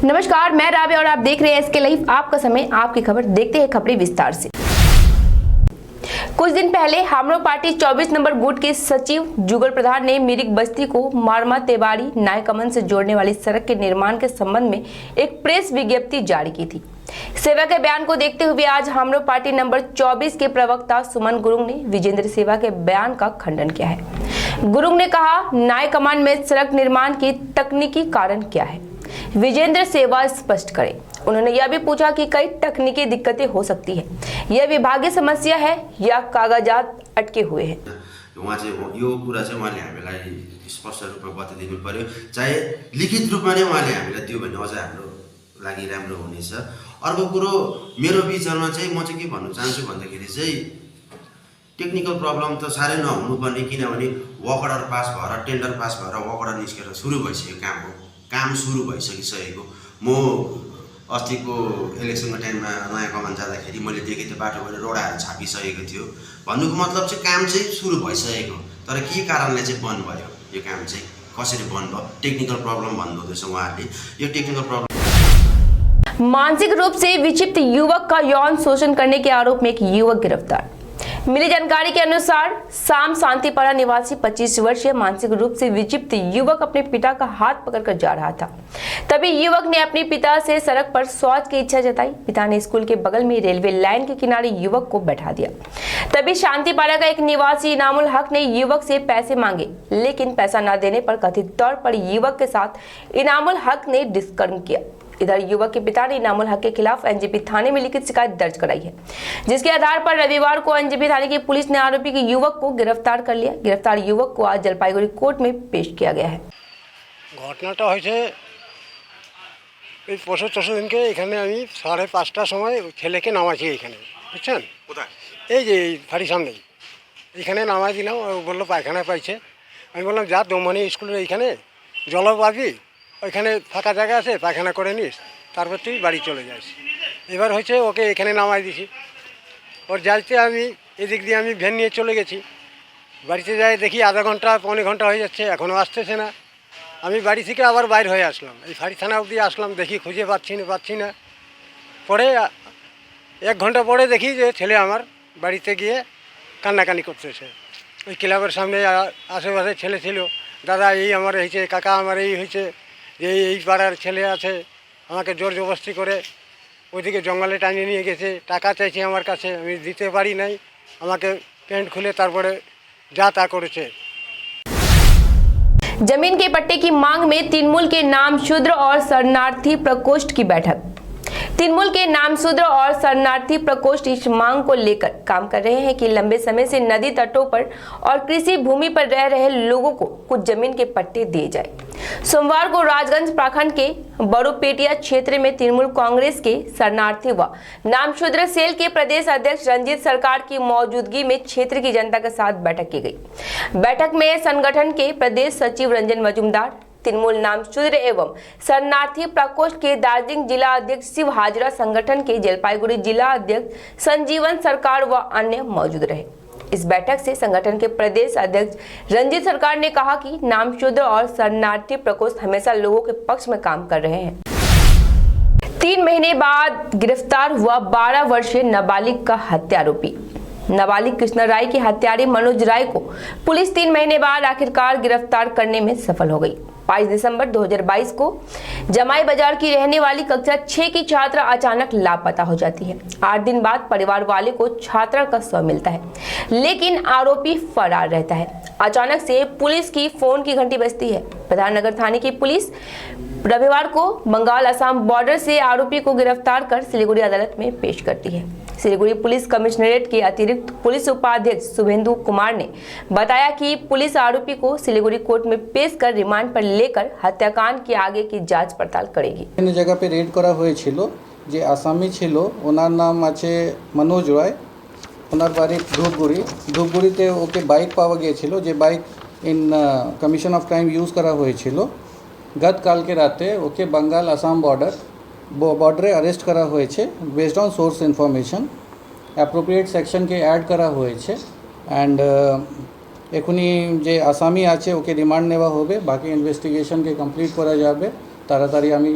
नमस्कार, मैं राबिया और आप देख रहे हैं एसके लाइव। आपका समय, आपकी खबर। देखते हैं खबरें विस्तार से। कुछ दिन पहले हामरो पार्टी 24 नंबर गुट के सचिव जुगल प्रधान ने मिरिक बस्ती को मारमा तेवाड़ी नायकमन से जोड़ने वाली सड़क के निर्माण के संबंध में एक प्रेस विज्ञप्ति जारी की थी। सेवा के बयान को देखते हुए आज हामरो पार्टी नंबर 24 के प्रवक्ता सुमन गुरुंग ने विजेंद्र सेवा के बयान का खंडन किया है। गुरुंग ने कहा, नायकमान में सड़क निर्माण की तकनीकी कारण क्या है, विजेंद्र सेवा स्पष्ट करें। उन्होंने यह भी पूछा कि कई तकनीकी दिक्कतें हो सकती है, यह विभागीय समस्या है या कागजात अटके हुए हैं। उहाँ चाहिँ यो कुरा चाहिँ उहाँले हामीलाई स्पष्ट रूपमा बताइदिनु पर्यो, चाहे लिखित रूपमा नै उहाँले हामीलाई दियो भने अझ हाम्रो लागि राम्रो हुनेछ। अर्को कुरो मेरो विचारमा चाहिँ म चाहिँ के भन्न चाहन्छु भन्दाखेरि चाहिँ टेक्निकल प्रब्लम त साह्रै नहुनुपर्ने, किनभने वर्क अर्डर पास भएर टेन्डर पास भएर वर्क अर्डर निस्केर सुरु भइसक्यो, काम सुरु भइसकिसकेको। म अस्तिको इलेक्सनको टाइममा नयाँ कमान जाँदाखेरि मैले देखेँ त्यो बाटोबाट रोडाहरू छापिसकेको थियो। भन्नुको मतलब चाहिँ काम चाहिँ सुरु भइसकेको, तर के कारणले चाहिँ बन्द भयो, यो काम चाहिँ कसरी बन्द भयो, टेक्निकल प्रब्लम भन्नुहुँदैछ उहाँहरूले। यो टेक्निकल प्रब्लम मानसिक रूप से विक्षिप्त युवक का यौन शोषण करने के आरोप में एक युवक गिरफ्तार। मिली जानकारी के अनुसार शाम शांतिपाड़ा निवासी 25 वर्षीय मानसिक रूप से विक्षिप्त युवक अपने पिता का हाथ पकड़कर जा रहा था। तभी युवक ने अपने पिता से सड़क पर शौच की इच्छा जताई। पिता ने स्कूल के बगल में रेलवे लाइन के किनारे युवक को बैठा दिया। तभी शांतिपाड़ा का एक निवासी इनामुल हक ने युवक से पैसे मांगे, लेकिन पैसा न देने पर कथित तौर पर युवक के साथ इनामुल हक ने दुष्कर्म किया। इधर युवक के पिता ने इनामुल हक के खिलाफ एनजेपी थाने में लिखित शिकायत दर्ज कराई है, जिसके आधार पर रविवार को एनजेपी थाने की पुलिस ने आरोपी के युवक को गिरफ्तार कर लिया। गिरफ्तार युवक को आज जलपाईगुड़ी कोर्ट में पेश किया गया है। ঘটনাটা হয়েছে এই পরশু দিনকে এখানে আমি 5:30টার সময় ছেলেকে নামাইছি এখানে, বুঝছেন? কোথায়? এই যে বাড়ির সামনেই এখানে নামাই দিলাম। ও বললো পায়খানা পাইছে। আমি বললাম যা দমনি স্কুলের এইখানে জল পাবি, ওইখানে ফাঁকা জায়গা আছে, পায়খানা করে নিস, তারপর তুই বাড়ি চলে যাস। এবার হচ্ছে ওকে এখানে নামাই দিছি। ওর যাইতে আমি এদিক দিয়ে আমি ভ্যান নিয়ে চলে গেছি। বাড়িতে যাই দেখি আধা ঘন্টা পৌনে ঘন্টা হয়ে যাচ্ছে, এখনও আসতেছে না। আমি বাড়ি থেকে আবার বাইর হয়ে আসলাম, এই ফাঁড়ি থানা অবধি আসলাম, দেখি খুঁজে পাচ্ছি না। পরে 1 ঘন্টা পরে দেখি যে ছেলে আমার বাড়িতে গিয়ে কান্নাকানি করতেছে। ওই ক্লাবের সামনে আশেপাশে ছেলে ছিল, দাদা এই আমার হয়েছে, কাকা আমার এই হয়েছে, যে এই পাড়ার ছেলে আছে, আমাকে জোর জবরদস্তি করে ওইদিকে জঙ্গলে টানিয়ে নিয়ে গেছে। টাকা চাইছে আমার কাছে, আমি দিতে পারি নাই, আমাকে প্যান্ট খুলে তারপরে যা তা করেছে। जमीन के पट्टे की मांग में तृणमूल के नाम शूद्र और शरणार्थी प्रकोष्ठ की बैठक। तृणमूल के नाम शूद्र और शरणार्थी प्रकोष्ठ इस मांग को लेकर काम कर रहे हैं कि लंबे समय से नदी तटों पर और कृषि भूमि पर रह रहे लोगों को कुछ जमीन के पट्टे दिए जाए। सोमवार को राजगंज प्रखंड के बड़ोपेटिया क्षेत्र में तृणमूल कांग्रेस के शरणार्थी व नामशूद्र सेल के प्रदेश अध्यक्ष रंजीत सरकार की मौजूदगी में क्षेत्र की जनता के साथ बैठक की गई। बैठक में संगठन के प्रदेश सचिव रंजन मजूमदार, तृणमूल नामशूद्र एवं शरणार्थी प्रकोष्ठ के दार्जिलिंग जिला अध्यक्ष शिव हाजरा, संगठन के जलपाईगुड़ी जिला अध्यक्ष संजीवन सरकार व अन्य मौजूद रहे। इस बैठक से संगठन के प्रदेश अध्यक्ष रंजीत सरकार ने कहा कि नामशूद्र और शरणार्थी प्रकोष्ठ हमेशा लोगों के पक्ष में काम कर रहे हैं। 3 महीने बाद गिरफ्तार हुआ 12 वर्षीय नाबालिग का हत्या आरोपी। नाबालिग कृष्णा राय के हत्यारे मनोज राय को पुलिस 3 महीने बाद आखिरकार गिरफ्तार करने में सफल हो गई। 5 दिसंबर 2022 को जमाई बाजार की रहने वाली कक्षा 6 की छात्रा अचानक लापता हो जाती है। 8 दिन बाद परिवार वाले को छात्रा का शव मिलता है, लेकिन आरोपी फरार रहता है। अचानक से पुलिस की फोन की घंटी बजती है। प्रधाननगर थाने की पुलिस रविवार को बंगाल असम बॉर्डर से आरोपी को गिरफ्तार कर सिलीगुड़ी अदालत में पेश करती है। सिलीगुड़ी पुलिस कमिश्नरेट के अतिरिक्त पुलिस उपाध्यक्ष शुभेंदु कुमार ने बताया कि पुलिस आरोपी को सिलीगुड़ी कोर्ट में पेश कर रिमांड पर लेकर हत्याकांड की आगे की जांच पड़ताल करेगी। বিভিন্ন জায়গা पे রেড করা হয়েছিল, যে আসামি ছিল ওনার নাম আছে মনোজ রায়, ওনার বাড়ি ধূপগুড়িতে। ওকে বাইক পাওয়া গিয়েছিল, যে bike commission of crime use করা হয়েছিল। গতকালকে রাতে ওকে বাঙ্গাল আসাম বর্ডারে অ্যারেস্ট করা হয়েছে based on source information. Appropriate সেকশনকে অ্যাড করা হয়েছে অ্যান্ড এখনই যে আসামি আছে ওকে রিমান্ড নেওয়া হবে, বাকি ইনভেস্টিগেশনকে কমপ্লিট করা যাবে। তাড়াতাড়ি আমি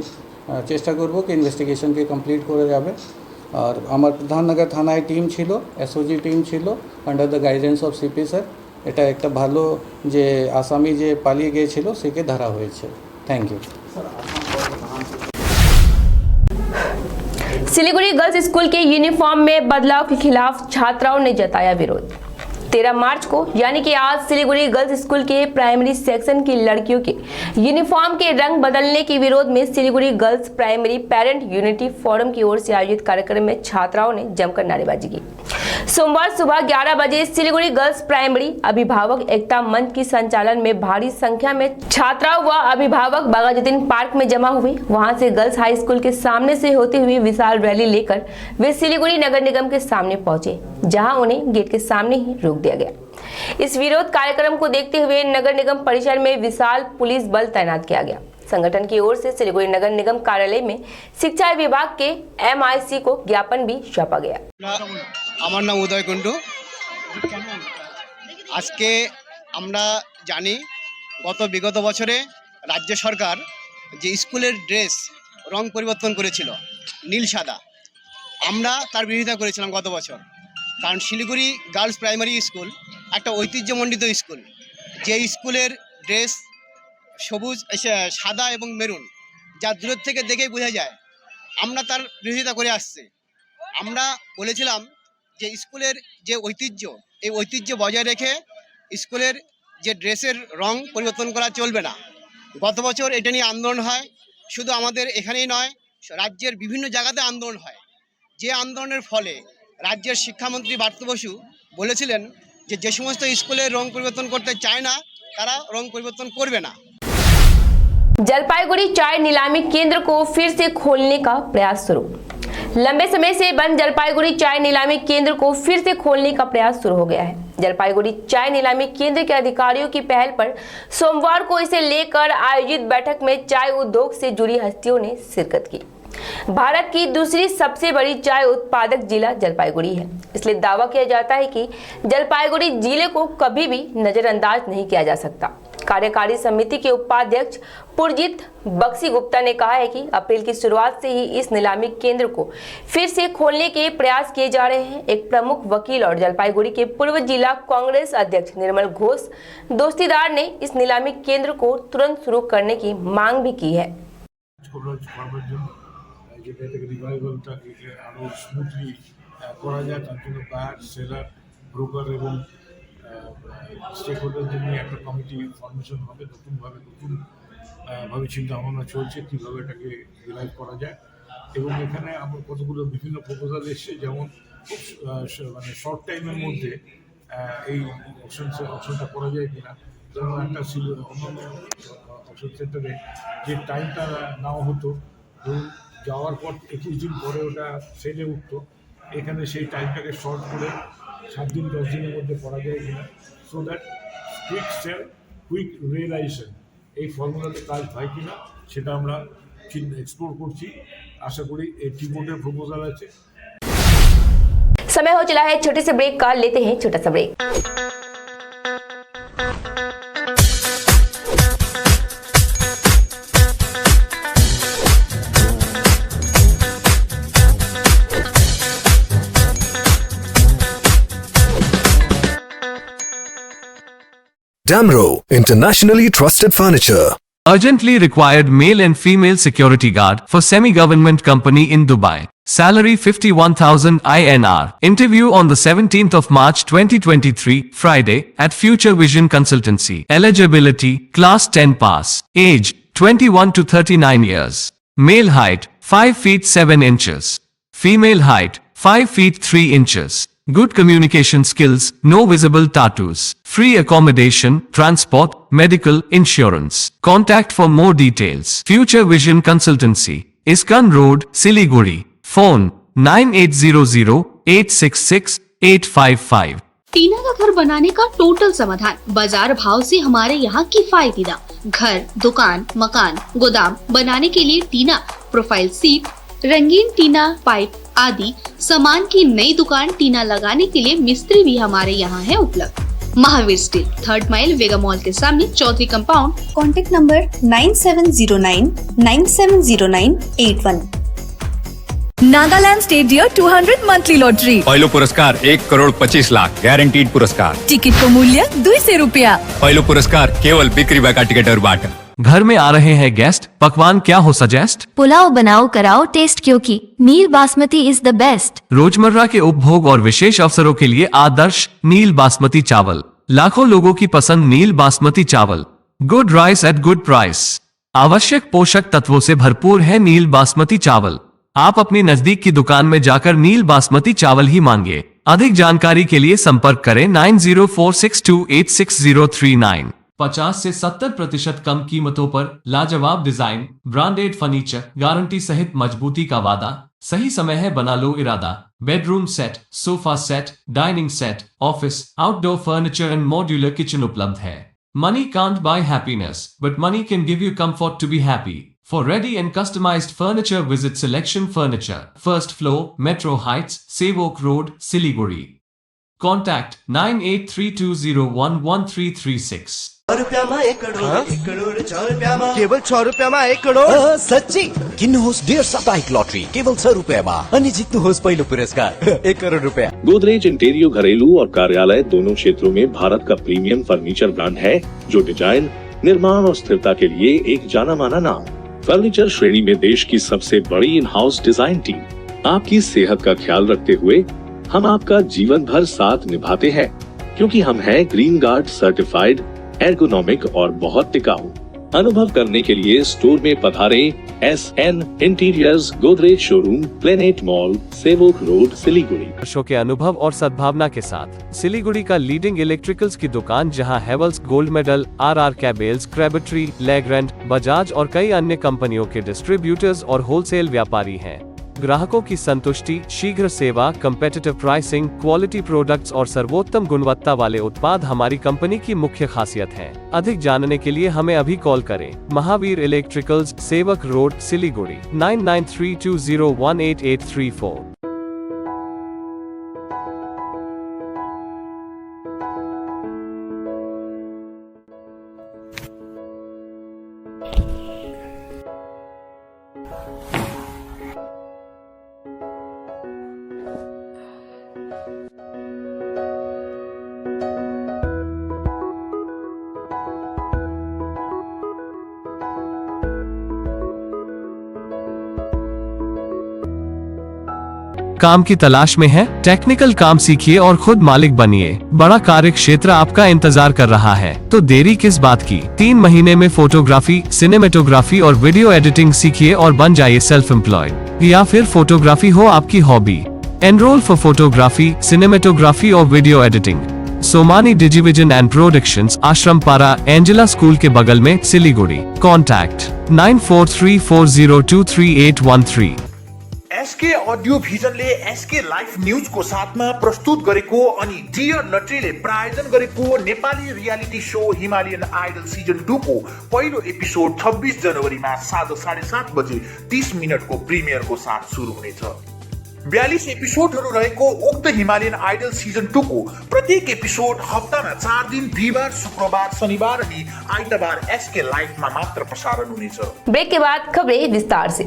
চেষ্টা করব কি ইনভেস্টিগেশনকে কমপ্লিট করে যাবে। আর আমার প্রধাননগর থানায় টিম ছিল, এসওজি টিম ছিল under the guidance of CP sir. এটা একটা ভালো যে আসামি যে পালিয়ে গিয়েছিল সেকে ধরা হয়েছে। Thank you. Siliguri girls school के यूनिफॉर्म में बदलाव के खिलाफ छात्राओं ने जताया विरोध। 13 मार्च को यानी कि आज सिलीगुड़ी गर्ल्स स्कूल के प्राइमरी सेक्शन की लड़कियों के यूनिफॉर्म के रंग बदलने के विरोध में Siliguri girls primary parent unity forum की ओर से आयोजित कार्यक्रम में छात्राओं ने जमकर नारेबाजी की। सोमवार सुबह 11 बजे सिलीगुड़ी गर्ल्स प्राइमरी अभिभावक एकता मंच की संचालन में भारी संख्या में छात्राओं व अभिभावक बागाजतीन पार्क में जमा हुए। वहां से गर्ल्स हाई स्कूल के सामने से होते हुए विशाल रैली लेकर वे सिलीगुड़ी नगर निगम के सामने पहुंचे, जहां उन्हें गेट के सामने ही रोक दिया गया। इस विरोध कार्यक्रम को देखते हुए नगर निगम परिसर में विशाल पुलिस बल तैनात किया गया। संगठन की ओर से सिलीगुड़ी नगर निगम कार्यालय में शिक्षा विभाग के MIC को ज्ञापन भी सौंपा गया। আমার নাম উদয় কুণ্ডু। আজকে আমরা জানি বিগত বছরে রাজ্য সরকার যে স্কুলের ড্রেস রং পরিবর্তন করেছিল নীল সাদা, আমরা তার বিরোধিতা করেছিলাম গত বছর। কারণ শিলিগুড়ি গার্লস প্রাইমারি স্কুল একটা ঐতিহ্যমণ্ডিত স্কুল, যে স্কুলের ড্রেস সবুজ সাদা এবং মেরুন, যা দূরের থেকে দেখেই বোঝা যায়। আমরা তার বিরোধিতা করে আসছি। আমরা বলেছিলাম যে স্কুলের যে ঐতিহ্য, এই ঐতিহ্য বজায় রেখে স্কুলের যে ড্রেসের রং পরিবর্তন করা চলবে না। গত বছর এটা নিয়ে আন্দোলন হয়, শুধু আমাদের এখানেই নয়, রাজ্যের বিভিন্ন জায়গাতে আন্দোলন হয়। যে আন্দোলনের ফলে রাজ্যের শিক্ষামন্ত্রী পার্থ বসু বলেছিলেন যে সমস্ত স্কুলের রং পরিবর্তন করতে চায় না তারা রং পরিবর্তন করবে না। जलपाईगुड़ी चाय नीलामी केंद्र को फिर से खोलने का प्रयास शुरू। लंबे समय से बंद जलपाईगुड़ी चाय नीलामी केंद्र को फिर से खोलने का प्रयास शुरू हो गया है। जलपाईगुड़ी चाय नीलामी केंद्र के अधिकारियों की पहल पर सोमवार को इसे लेकर आयोजित बैठक में चाय उद्योग से जुड़ी हस्तियों ने शिरकत की। भारत की दूसरी सबसे बड़ी चाय उत्पादक जिला जलपाईगुड़ी है, इसलिए दावा किया जाता है कि जलपाईगुड़ी जिले को कभी भी नजरअंदाज नहीं किया जा सकता। कार्यकारी समिति के उपाध्यक्ष पुरजीत बक्सी गुप्ता ने कहा है कि अप्रैल की शुरुआत से ही इस नीलामी केंद्र को फिर से खोलने के प्रयास किए जा रहे हैं। एक प्रमुख वकील और जलपाईगुड़ी के पूर्व जिला कांग्रेस अध्यक्ष निर्मल घोष दोस्तीदार ने इस नीलामी केंद्र को तुरंत शुरू करने की मांग भी की है। যেটা থেকে রিভাইভালটাকে আরও স্মুথলি করা যায়, তার জন্য বায়ার, সেলার, ব্রোকার এবং স্টেক হোল্ডারদের নিয়ে একটা কমিটি ফর্মেশন হবে। নতুনভাবে চিন্তাভাবনা চলছে কীভাবে এটাকে রিভাইভ করা যায়। এবং এখানে আমার কতগুলো বিভিন্ন প্রপোজাল এসছে, যেমন মানে শর্ট টাইমের মধ্যে এই অপশনটা করা যায় কিনা। যেমন একটা অন্যান্য অপশন সেন্টারে যে টাইমটা নেওয়া হতো, ধরুন যাওয়ার পর 21 দিন পরে ওটা সেলে উঠতো, এখানে সেই টাইমটাকে শর্ট করে 7 দিন 10 দিনের মধ্যে করা যায় কিনা, so that quick sale quick realisation এই ফর্মুলাতে কাজ হয় কিনা সেটা আমরা এক্সপ্লোর করছি। আশা করি এই টিবোর্ডের প্রপোজাল আছে। समय हो चला है छोटे से ब्रेक का, लेते हैं छोटा सा break. Damro, internationally trusted furniture. Urgently required male and female security guard for semi-government company in Dubai. Salary 51,000 INR. Interview on the 17th of March 2023, Friday, at Future Vision Consultancy. Eligibility, Class 10 pass. Age, 21 to 39 years. Male height, 5 feet 7 inches. Female height, 5 feet 3 inches. Good communication skills, no visible tattoos. Free accommodation, transport, medical, insurance. Contact for more details. Future Vision Consultancy. Iskan Road, Siliguri. Phone 9800-866-855. टीना का घर बनाने का total समाधान। बाजार भाव से हमारे यहाँ किफायती दाम। घर, दुकान, मकान, गोदाम बनाने के लिए टीना, प्रोफाइल सीट, रंगीन टीना, पाइप आदि सामान की नई दुकान टीना लगाने के लिए मिस्त्री भी हमारे यहाँ है उपलब्ध। Mahavir steel, 3rd mile Vega mall के सामने, Chaudhary compound. Contact number 9709970981। Nagaland state dear 200 monthly lottery. पहिलो पुरस्कार 1,25,00,000 ग्यारेन्टिड पुरस्कार। टिकट को मूल्य 200 रुपया। पहिलो पुरस्कार केवल बिक्री भएका टिकटहरूबाट। घर में आ रहे हैं गेस्ट, पकवान क्या हो सजेस्ट? पुलाव बनाओ कराओ टेस्ट, क्योंकि नील बासमती इज द बेस्ट। रोजमर्रा के उपभोग और विशेष अवसरों के लिए आदर्श नील बासमती चावल। लाखों लोगों की पसंद नील बासमती चावल। Good rice at good price. आवश्यक पोषक तत्वों से भरपूर है नील बासमती चावल। आप अपनी नजदीक की दुकान में जाकर नील बासमती चावल ही मांगे। अधिक जानकारी के लिए संपर्क करें 9046286039। 50 से 70% कम कीमतों पर लाजवाब डिजाइन, ब्रांडेड फर्नीचर, गारंटी सहित मजबूती का वादा। सही समय है, बना लो इरादा। Bedroom set, sofa set, dining set, office, outdoor furniture and modular kitchen उपलब्ध है। Money can't buy happiness, but money can give you comfort to be happy. For ready and customized furniture, visit Selection Furniture, 1st floor, Metro Heights, Sevok Road, Siliguri. Contact 9832011336. केवल 6 रुपैयाँमा 1 करोड। सच्ची किन्नुहोस् डेढ साप्ताहिक lottery केवल 6 रुपैयाँमा अनि जित्नुहोस् पहिलो पुरस्कार 1 करोड रुपया। गोदरेज इंटीरियो घरेलू और कार्यालय दोनों क्षेत्रों में भारत का प्रीमियम फर्नीचर ब्रांड है, जो डिजाइन, निर्माण और स्थिरता के लिए एक जाना माना नाम। फर्नीचर श्रेणी में देश की सबसे बड़ी इन हाउस डिजाइन टीम। आपकी सेहत का ख्याल रखते हुए हम आपका जीवन भर साथ निभाते हैं, क्योंकि हम हैं ग्रीन गार्ड सर्टिफाइड, एर्गोनॉमिक और बहुत टिकाऊ। अनुभव करने के लिए स्टोर में पधारें। SN interiors, Godrej showroom, planet mall, Sevoke road, Siliguri. वर्षों के अनुभव और सद्भावना के साथ सिलीगुड़ी का लीडिंग इलेक्ट्रिकल्स की दुकान, जहां Havells gold medal, RR Kabel, Crabtree, Legrand, Bajaj और कई अन्य कंपनियों के डिस्ट्रीब्यूटर्स और होलसेल व्यापारी हैं। ग्राहकों की संतुष्टि, शीघ्र सेवा, कंपेटिटिव प्राइसिंग, क्वालिटी प्रोडक्ट्स और सर्वोत्तम गुणवत्ता वाले उत्पाद हमारी कंपनी की मुख्य खासियत हैं। अधिक जानने के लिए हमें अभी कॉल करें। महावीर इलेक्ट्रिकल्स, सेवक रोड, सिलीगुड़ी 9932018834। काम की तलाश में है? टेक्निकल काम सीखिए और खुद मालिक बनिए। बड़ा कार्य क्षेत्र आपका इंतजार कर रहा है, तो देरी किस बात की? 3 महीने में फोटोग्राफी, सिनेमेटोग्राफी और वीडियो एडिटिंग सीखिए और बन जाइए सेल्फ एम्प्लॉयड। या फिर फोटोग्राफी हो आपकी hobby? Enrol for photography, cinematography और video editing. Somani Digivision and productions, Ashram Para, Angela school के बगल में, सिलीगुड़ी। कॉन्टैक्ट 9434023813। एसके अडियो भिजनले एसके लाइफ न्यूजको साथमा प्रस्तुत गरेको अनि डियर नट्रीले प्रायोजन गरेको Nepali reality show Himalayan idol season 2 को पहिलो एपिसोड 26 जनवरीमा साँझ 7:30 बजे 30 मिनटको प्रिमियरको साथ सुरु हुनेछ। 42 एपिसोडहरू रहेको उक्त हिमालयन आइडल सिजन 2 को प्रत्येक एपिसोड हप्तामा 4 दिन बिहिबार, शुक्रबार, शनिबार अनि आइतबार एसके लाइफमा मात्र प्रसारण हुनेछ। ब्रेक के बाद खबरें विस्तार से।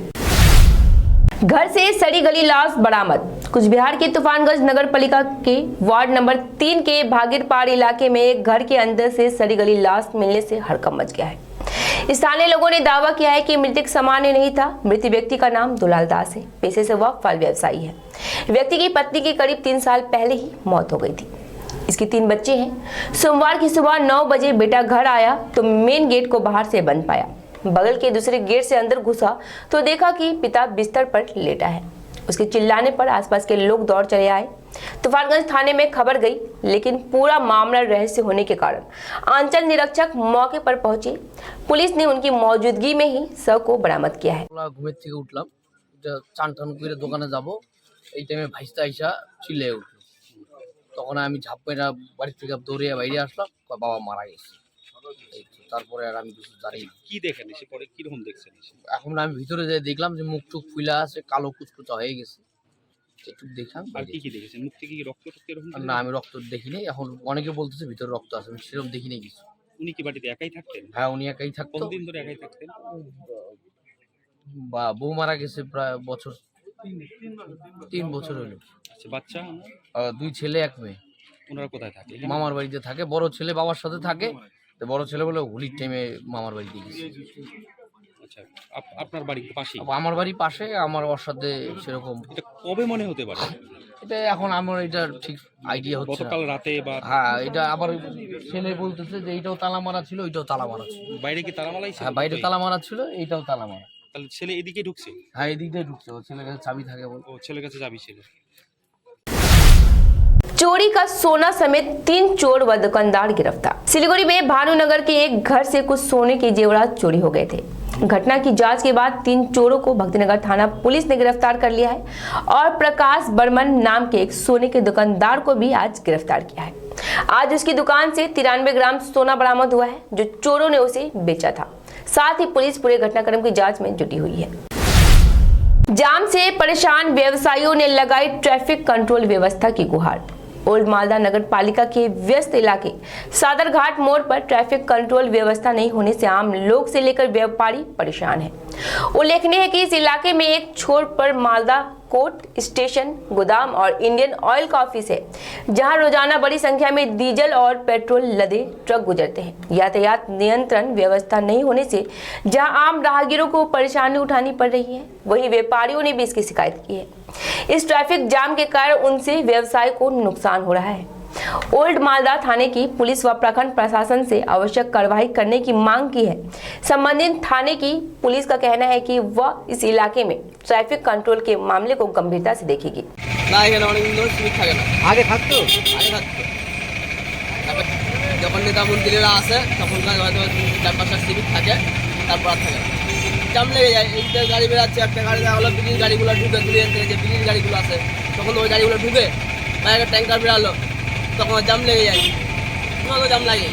घर से सड़ी गली लाश बरामद। कुछ बिहार के तूफानगंज नगर पालिका के वार्ड नंबर 3 के भागीरपाड़ इलाके में एक घर के अंदर से सड़ी गली लाश मिलने से हड़कंप मच गया है। स्थानीय लोगों ने दावा किया है कि मृतक सामान्य नहीं था। मृत व्यक्ति का नाम दुलाल दास है। पेशे से वह फल व्यवसायी है। व्यक्ति की पत्नी की करीब 3 साल पहले ही मौत हो गई थी। इसके 3 बच्चे हैं। सोमवार की सुबह 9 बजे बेटा घर आया तो मेन गेट को बाहर से बंद पाया। बगल के दूसरे गेट से अंदर घुसा तो देखा कि पिता बिस्तर पर लेटा है। उसके चिल्लाने पर आसपास के लोग दौड़ चले आए। तूफानगंज थाने में खबर गई, लेकिन पूरा मामला रहस्य होने के कारण आंचल निरीक्षक मौके पर पहुंचे। पुलिस ने उनकी मौजूदगी में ही शव को बरामद किया है। घुमे থেকে উঠলাম, চান টান করে দোকানে যাব, এই টাইমে ভাইস্তা আইসা চিল্লে উঠলো। তখন আমি ঝাঁপ মেরা বাড়ি থেকে দৌড়ে বাইরে আসলাম, বাবা মারা গেছে। তারপরে আর আমি কিছু জানি না। কি দেখেন এসে পরে কিরকম দেখছেন? এখন আমি ভিতরে যাই দেখলাম যে মুখ টুক ফুলা আছে, কালো কুচকুচা হয়ে গেছে। একটু দেখলাম। আর কি কি দেখেছেন? মুখ থেকে কি রক্ত টক্ত এরকম? না আমি রক্ত দেখিনি, এখন অনেকে বলতেছে ভিতরে রক্ত আছে, আমি সেরকম দেখিনি কিছু। উনি কি বাড়িতে একাই থাকতেন? হ্যাঁ উনি একাই থাকতো। কতদিন ধরে একাই থাকতেন? বা বউ মারা গেছে প্রায় বছর 3 বছর হলো। আচ্ছা, বাচ্চা? 2 ছেলে 1 মেয়ে। ওনারা কোথায় থাকে? মামার বাড়িতে থাকে। বড় ছেলে বাবার সাথে থাকে, তো বড় ছেলে বলে হোলির টাইমে মামার বাড়িতে গেছে। আচ্ছা, আপনার বাড়ির পাশে? আমার বাড়ির পাশে, আমার ওর সাথে সেরকম। এটা কবে মনে হতে পারে? এটা এখন আমার এটা ঠিক আইডিয়া হচ্ছে না। গতকাল রাতে বা? হ্যাঁ, এটা আবার ছেলে বলতেছে যে এইটাও তালা মারা ছিল, ওইটাও তালা মারা ছিল। বাইরে কি তালা মারাই ছিল? হ্যাঁ, বাইরে তালা মারা ছিল, এইটাও তালা মারা। তাহলে ছেলে এদিকে ঢুকছে? হ্যাঁ, এদিক দিয়ে ঢুকছে। ওর ছেলের কাছে চাবি থাকে বল। ও ছেলের কাছে চাবি ছিল। चोरी का सोना समेत 3 चोर व दुकानदार गिरफ्तार। सिलीगुड़ी में भानुनगर के एक घर से कुछ सोने के जेवरात चोरी हो गए थे। घटना की जांच के बाद 3 चोरों को भक्तिनगर थाना पुलिस ने गिरफ्तार कर लिया है और प्रकाश बर्मन नाम के एक सोने के दुकानदार को भी आज गिरफ्तार किया है। आज उसकी दुकान से 93 ग्राम सोना बरामद हुआ है जो चोरों ने उसे बेचा था। साथ ही पुलिस पूरे घटनाक्रम की जांच में जुटी हुई है। जाम से परेशान व्यवसायियों ने लगाई ट्रैफिक कंट्रोल व्यवस्था की गुहार। ओल्ड मालदा नगर पालिका के व्यस्त इलाके सादरघाट मोड़ पर ट्रैफिक कंट्रोल व्यवस्था नहीं होने से आम लोग से लेकर व्यापारी परेशान हैं। उल्लेखनीय है कि इस इलाके में एक छोर पर मालदा कोर्ट स्टेशन, गोदाम और इंडियन ऑयल का ऑफिस है, जहां रोजाना बड़ी संख्या में डीजल और पेट्रोल लदे ट्रक गुजरते हैं। यातायात नियंत्रण व्यवस्था नहीं होने से जहां आम राहगीरों को परेशानी उठानी पड़ रही है, वहीं व्यापारियों ने भी इसकी शिकायत की है। इस ट्रैफिक जाम के कारण उनसे व्यवसाय को नुकसान हो रहा है। ओल्ड मालदा थाने की पुलिस व प्रखंड प्रशासन से आवश्यक कार्रवाई करने की मांग की है। संबंधित थाने की पुलिस का कहना है कि वह इस इलाके में ट्रैफिक कंट्रोल के मामले को गंभीरता से देखेगी। আগে থাকতো যখন নেতা মন্ত্রীরা আসে তখন হয়তো 4-5টা সিভিক থাকে, তারপর আর থাকে না। জাম লেগে যায়। এইটা গাড়ি বেরাচ্ছে, একটা গাড়ি হলো ব্রিটিশ গাড়িগুলো ঢুকে তুলিয়ে যে ব্রিটিশ গাড়িগুলো আছে, তখন ওই গাড়িগুলো ঢুকে বা একটা ট্যাঙ্কার বেরালো, তখন জাম লেগে যায়। কোনো জাম লাগে,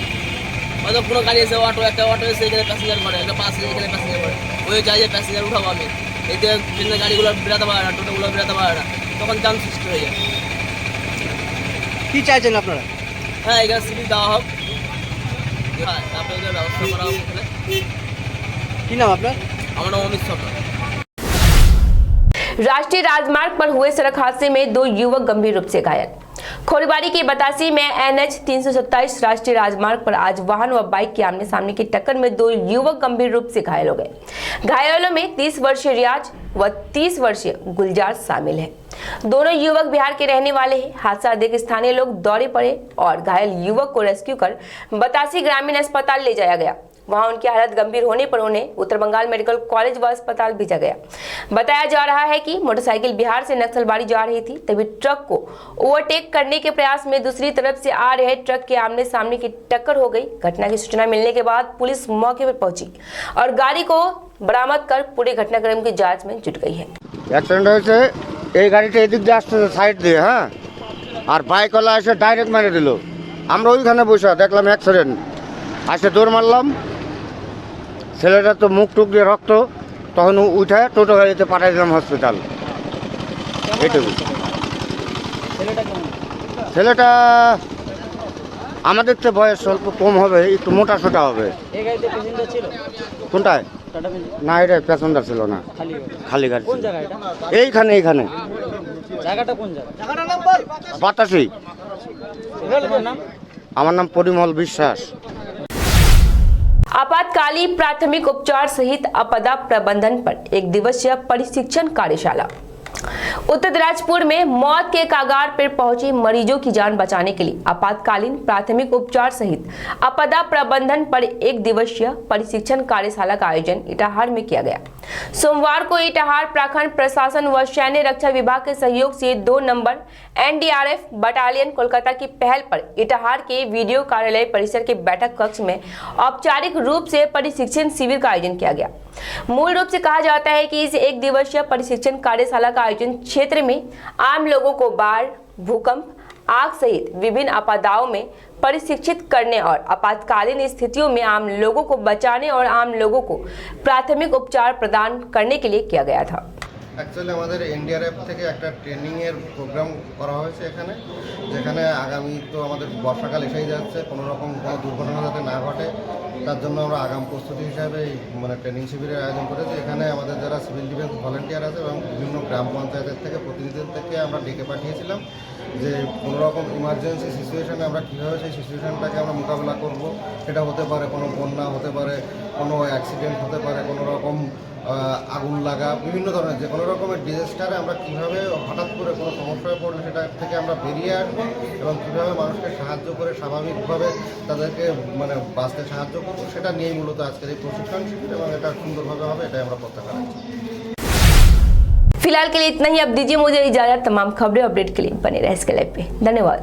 হয়তো কোনো গাড়ি এসে একটা অটো এসে এখানে প্যাসেঞ্জার করে, একটা বাস এখানে প্যাসেঞ্জার করে, ওই যায় যে প্যাসেঞ্জার উঠাবো আমি, এতে ট্রেনের গাড়িগুলো বেরাতে পারে না, টোটোগুলো বেরাতে পারে না, তখন জাম সৃষ্টি হয়ে যায়। কি চাইছেন আপনারা? হ্যাঁ, এখানে সিভিক দেওয়া হোক, তারপরে ব্যবস্থা করা হোক। কি নাম আপনার? আমার নাম অমিত সরকার। राष्ट्रीय राजमार्ग पर हुए सड़क हादसे में 2 युवक गंभीर रूप से घायल। खोरीबाड़ी के बतासी में NH 327 राष्ट्रीय राजमार्ग पर आज वाहन व बाइक की आमने सामने की टक्कर में 2 युवक गंभीर रूप से घायल हो गए। घायलों में 30 वर्षीय रियाज व 30 वर्षीय गुलजार शामिल है। दोनों युवक बिहार के रहने वाले हैं। हादसा देख स्थानीय लोग दौड़े पड़े और घायल युवक को रेस्क्यू कर बतासी ग्रामीण अस्पताल ले जाया गया। वहां उनकी हालत गंभीर होने पर उन्हें उत्तर बंगाल मेडिकल कॉलेज व अस्पताल भेजा गया। बताया जा रहा है कि मोटरसाइकिल बिहार से नक्सलबाड़ी जा रही थी, तभी ट्रक को ओवरटेक करने के प्रयास में दूसरी तरफ से आ रहे ट्रक के आमने सामने की टक्कर हो गई। घटना की सूचना मिलने के बाद पुलिस मौके पर पहुंची और गाड़ी को बरामद कर पूरे घटनाक्रम की जांच में जुट गई है। অ্যাক্সিডেন্ট হয়েছে, এই গাড়িটা এদিক দিয়ে আসতেছে সাইড দিয়ে, হ্যাঁ, আর বাইকওয়ালা এসে ডাইরেক্ট মেরে দিল। আমরা ওইখানে বসে দেখলাম অ্যাক্সিডেন্ট, আসে দৌড় মারলাম, ছেলেটা তো মুখ টুক দিয়ে রক্ত, তখন উঠে টোটো গাড়িতে পাঠাই দিলাম হসপিটাল। এইটুকু। ছেলেটা আমাদের তো বয়স স্বল্প কম হবে, একটু মোটা সোটা হবে। কোনটায়? না, এটা প্যাসেঞ্জার ছিল না, খালি গাড়ি। এইখানে এইখানে বাতাসি। আমার নাম পরিমল বিশ্বাস। आपातकालीन प्राथमिक उपचार सहित आपदा प्रबंधन पर 1 दिवसीय प्रशिक्षण कार्यशाला। उत्तर दिनाजपुर में मौत के कगार पर पहुंचे मरीजों की जान बचाने के लिए आपातकालीन प्राथमिक उपचार सहित आपदा प्रबंधन पर 1 दिवसीय प्रशिक्षण कार्यशाला का आयोजन इटाहार में किया गया। सोमवार को इटाहार प्रखंड प्रशासन व सैन्य रक्षा विभाग के सहयोग से 2 नंबर NDRF बटालियन कोलकाता की पहल पर इटाहार के वीडियो कार्यालय परिसर के बैठक कक्ष में औपचारिक रूप से प्रशिक्षण शिविर का आयोजन किया गया। मूल रूप से कहा जाता है कि इस 1 दिवसीय प्रशिक्षण कार्यशाला का आयोजन क्षेत्र में आम लोगों को बाढ़, भूकंप, आग सहित विभिन्न आपदाओं में प्रशिक्षित करने और आपातकालीन स्थितियों में आम लोगों को बचाने और आम लोगों को प्राथमिक उपचार प्रदान करने के लिए किया गया था। অ্যাকচুয়ালি আমাদের এনডিআরএফ থেকে একটা ট্রেনিংয়ের প্রোগ্রাম করা হয়েছে এখানে, যেখানে আগামী তো আমাদের বর্ষাকাল এসেই যাচ্ছে, কোনো রকম কোনো দুর্ঘটনা যাতে না ঘটে তার জন্য আমরা আগাম প্রস্তুতি হিসাবে এই ট্রেনিং শিবিরের আয়োজন করেছি। এখানে আমাদের যারা সিভিল ডিফেন্স ভলেন্টিয়ার আছে এবং বিভিন্ন গ্রাম পঞ্চায়েতের থেকে প্রতিনিধিদের থেকে আমরা ডেকে পাঠিয়েছিলাম যে কোনো রকম ইমার্জেন্সি সিচুয়েশানে আমরা কীভাবে সেই সিচুয়েশানটাকে আমরা মোকাবিলা করব। সেটা হতে পারে কোনো বন্যা, হতে পারে কোনো অ্যাক্সিডেন্ট, হতে পারে কোনো রকম আগুন লাগা, বিভিন্ন ধরনের যে কোনো রকমের ডিজাস্টারে আমরা কীভাবে হঠাৎ করে কোনো সমস্যায় পড়লে সেটা থেকে আমরা বেরিয়ে আসবো এবং কীভাবে মানুষকে সাহায্য করে স্বাভাবিকভাবে তাদেরকে বাঁচতে সাহায্য করবো, সেটা নিয়েই মূলত আজকের এই প্রশিক্ষণ শিবির এবং এটা সুন্দরভাবে হবে, এটাই আমরা প্রত্যাশা রাখছি। फिलहाल के लिए इतना ही। अब दीजिए मुझे इजाजत। तमाम खबरें अपडेट के लिए बने रहे इसके लाइव पे। धन्यवाद।